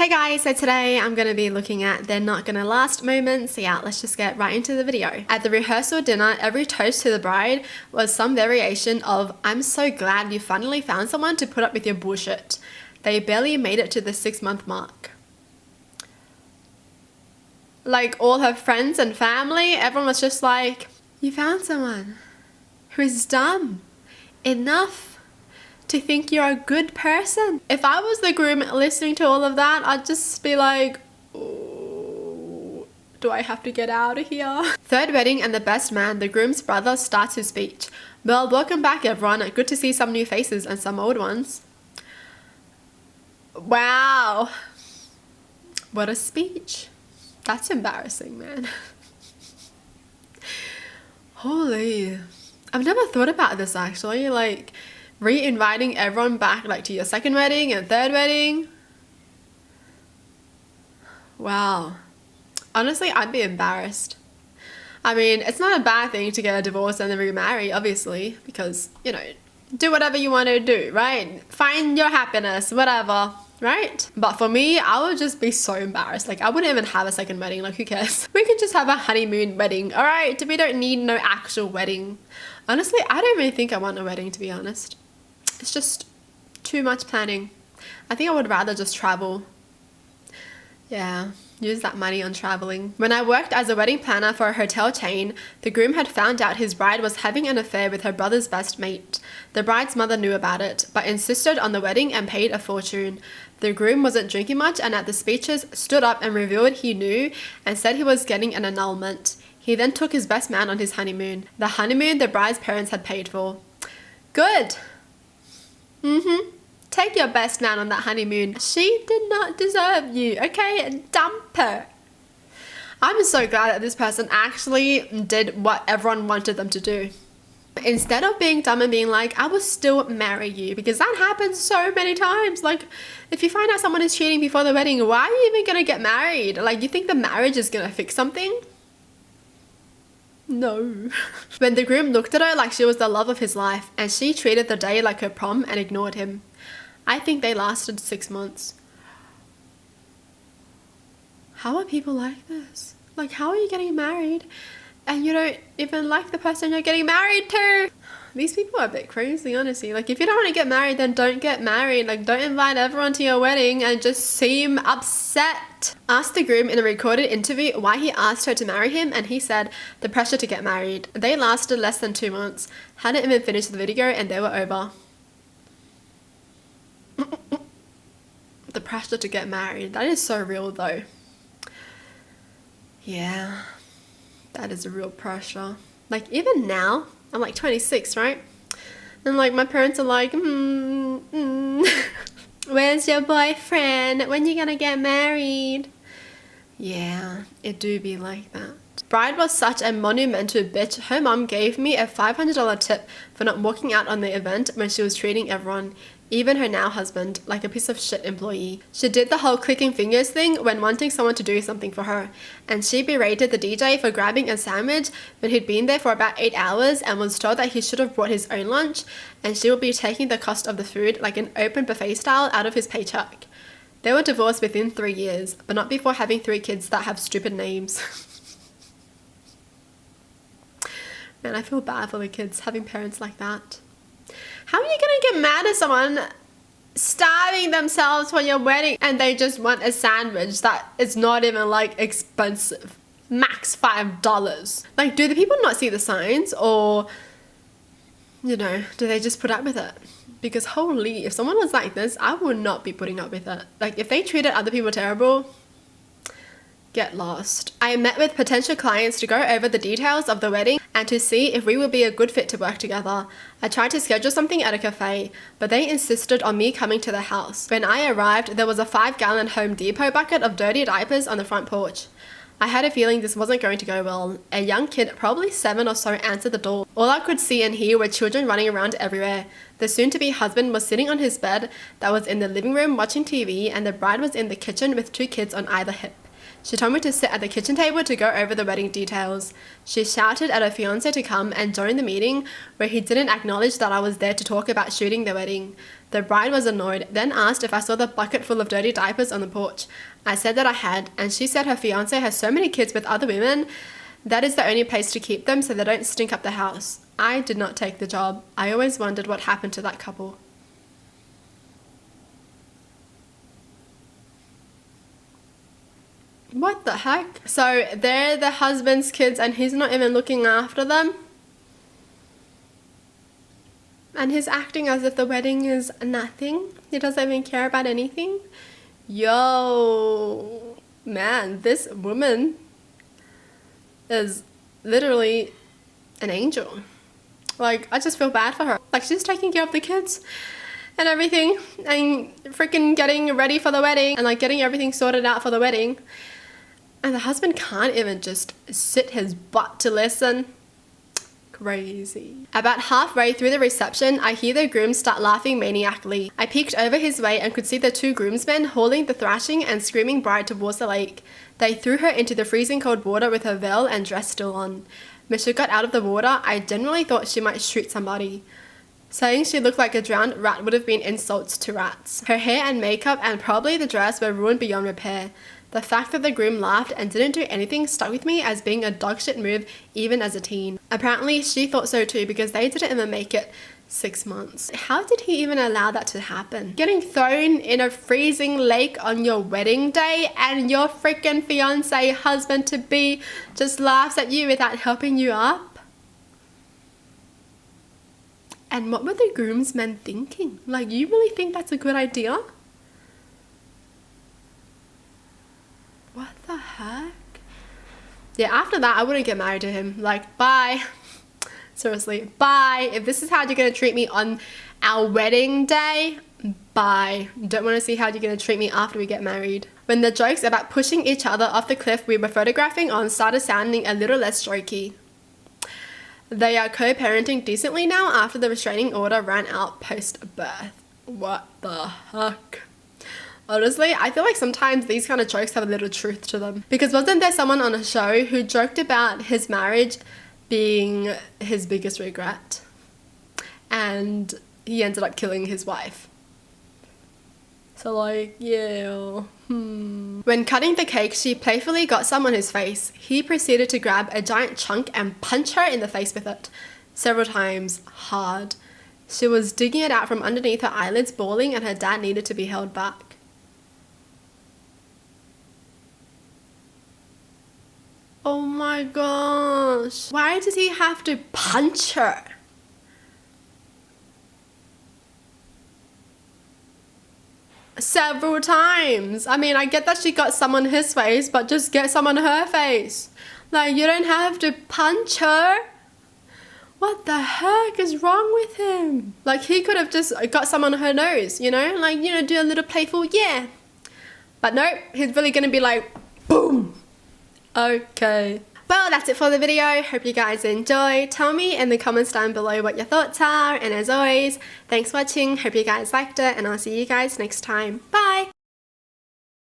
Hey guys, so today I'm going to be looking at they're not going to last moments. So yeah, let's just get right into the video. At the rehearsal dinner, every toast to the bride was some variation of, "I'm so glad you finally found someone to put up with your bullshit." They barely made it to the 6-month mark. Like all her friends and family, everyone was just like, "You found someone who is dumb enough to think you're a good person." If I was the groom listening to all of that, I'd just be like, "Oh, do I have to get out of here?" Third wedding and the best man, the groom's brother, starts his speech. "Well, welcome back everyone. Good to see some new faces and some old ones." Wow. What a speech. That's embarrassing, man. Holy. I've never thought about this actually, like re-inviting everyone back like to your second wedding and third wedding. Wow. Honestly, I'd be embarrassed. I mean, it's not a bad thing to get a divorce and then remarry, obviously, because, you know, do whatever you want to do, right? Find your happiness, whatever, right? But for me, I would just be so embarrassed. Like, I wouldn't even have a second wedding. Like, who cares? We can just have a honeymoon wedding, all right? We don't need no actual wedding. Honestly, I don't really think I want a wedding, to be honest. It's just too much planning. I think I would rather just travel. Yeah, use that money on traveling. When I worked as a wedding planner for a hotel chain, the groom had found out his bride was having an affair with her brother's best mate. The bride's mother knew about it, but insisted on the wedding and paid a fortune. The groom wasn't drinking much and at the speeches stood up and revealed he knew and said he was getting an annulment. He then took his best man on his honeymoon. The honeymoon the bride's parents had paid for. Good. Take your best man on that honeymoon. She did not deserve you, okay? Dump her. I'm so glad that this person actually did what everyone wanted them to do. Instead of being dumb and being like, "I will still marry you," because that happens so many times. Like, if you find out someone is cheating before the wedding, why are you even gonna get married? Like, you think the marriage is gonna fix something? No. When the groom looked at her like she was the love of his life and she treated the day like her prom and ignored him. I think they lasted 6 months. How are people like this? Like, how are you getting married and you don't even like the person you're getting married to? These people are a bit crazy, honestly. Like, if you don't want to get married, then don't get married. Like, don't invite everyone to your wedding and just seem upset. Asked the groom in a recorded interview why he asked her to marry him, and he said the pressure to get married. They lasted less than 2 months. Hadn't even finished the video and they were over. The pressure to get married. That is so real though. Yeah, that is a real pressure. Like, even now, I'm like 26, right? And like my parents are like, where's your boyfriend? When you gonna get married? Yeah, it do be like that. Bride was such a monumental bitch. Her mom gave me a $500 tip for not walking out on the event when she was treating everyone, even her now husband, like a piece of shit employee. She did the whole clicking fingers thing when wanting someone to do something for her, and she berated the DJ for grabbing a sandwich when he'd been there for about 8 hours and was told that he should have brought his own lunch, and she would be taking the cost of the food like an open buffet style out of his paycheck. They were divorced within 3 years, but not before having 3 kids that have stupid names. Man, I feel bad for the kids having parents like that. How are you gonna get mad at someone starving themselves for your wedding and they just want a sandwich that is not even like expensive? Max $5. Like, do the people not see the signs, or, you know, do they just put up with it? Because holy, if someone was like this, I would not be putting up with it. Like, if they treated other people terrible, get lost. I met with potential clients to go over the details of the wedding and to see if we would be a good fit to work together. I tried to schedule something at a cafe, but they insisted on me coming to the house. When I arrived, there was a 5-gallon Home Depot bucket of dirty diapers on the front porch. I had a feeling this wasn't going to go well. A young kid, probably 7 or so, answered the door. All I could see and hear were children running around everywhere. The soon-to-be husband was sitting on his bed that was in the living room watching TV, and the bride was in the kitchen with 2 kids on either hip. She told me to sit at the kitchen table to go over the wedding details. She shouted at her fiancé to come and join the meeting, where he didn't acknowledge that I was there to talk about shooting the wedding. The bride was annoyed, then asked if I saw the bucket full of dirty diapers on the porch. I said that I had, and she said her fiancé has so many kids with other women that is the only place to keep them so they don't stink up the house. I did not take the job. I always wondered what happened to that couple. What the heck? So they're the husband's kids and he's not even looking after them? And he's acting as if the wedding is nothing? He doesn't even care about anything? Yo, man, this woman is literally an angel. Like, I just feel bad for her. Like, she's taking care of the kids and everything and freaking getting ready for the wedding and like getting everything sorted out for the wedding. And the husband can't even just sit his butt to listen. Crazy. About halfway through the reception, I hear the groom start laughing maniacally. I peeked over his way and could see the two groomsmen hauling the thrashing and screaming bride towards the lake. They threw her into the freezing cold water with her veil and dress still on. When she got out of the water, I genuinely thought she might shoot somebody. Saying she looked like a drowned rat would have been insults to rats. Her hair and makeup and probably the dress were ruined beyond repair. The fact that the groom laughed and didn't do anything stuck with me as being a dogshit move even as a teen. Apparently she thought so too because they didn't even make it 6 months. How did he even allow that to happen? Getting thrown in a freezing lake on your wedding day and your freaking fiancé husband-to-be just laughs at you without helping you up? And what were the groomsmen thinking? Like, you really think that's a good idea? What the heck? Yeah, after that, I wouldn't get married to him. Like, bye. Seriously, bye. If this is how you're going to treat me on our wedding day, bye. Don't want to see how you're going to treat me after we get married. When the jokes about pushing each other off the cliff we were photographing on started sounding a little less jokey. They are co-parenting decently now after the restraining order ran out post-birth. What the heck? Honestly, I feel like sometimes these kind of jokes have a little truth to them. Because wasn't there someone on a show who joked about his marriage being his biggest regret? And he ended up killing his wife. So like, yeah. When cutting the cake, she playfully got some on his face. He proceeded to grab a giant chunk and punch her in the face with it. Several times, hard. She was digging it out from underneath her eyelids, bawling, and her dad needed to be held back. Oh my gosh. Why does he have to punch her? Several times. I mean, I get that she got some on his face, but just get some on her face. Like, you don't have to punch her. What the heck is wrong with him? Like, he could have just got some on her nose, you know? Like, you know, do a little playful, yeah. But nope, he's really gonna be like, boom. Okay. Well, that's it for the video. Hope you guys enjoyed. Tell me in the comments down below what your thoughts are. And as always, thanks for watching. Hope you guys liked it. And I'll see you guys next time. Bye.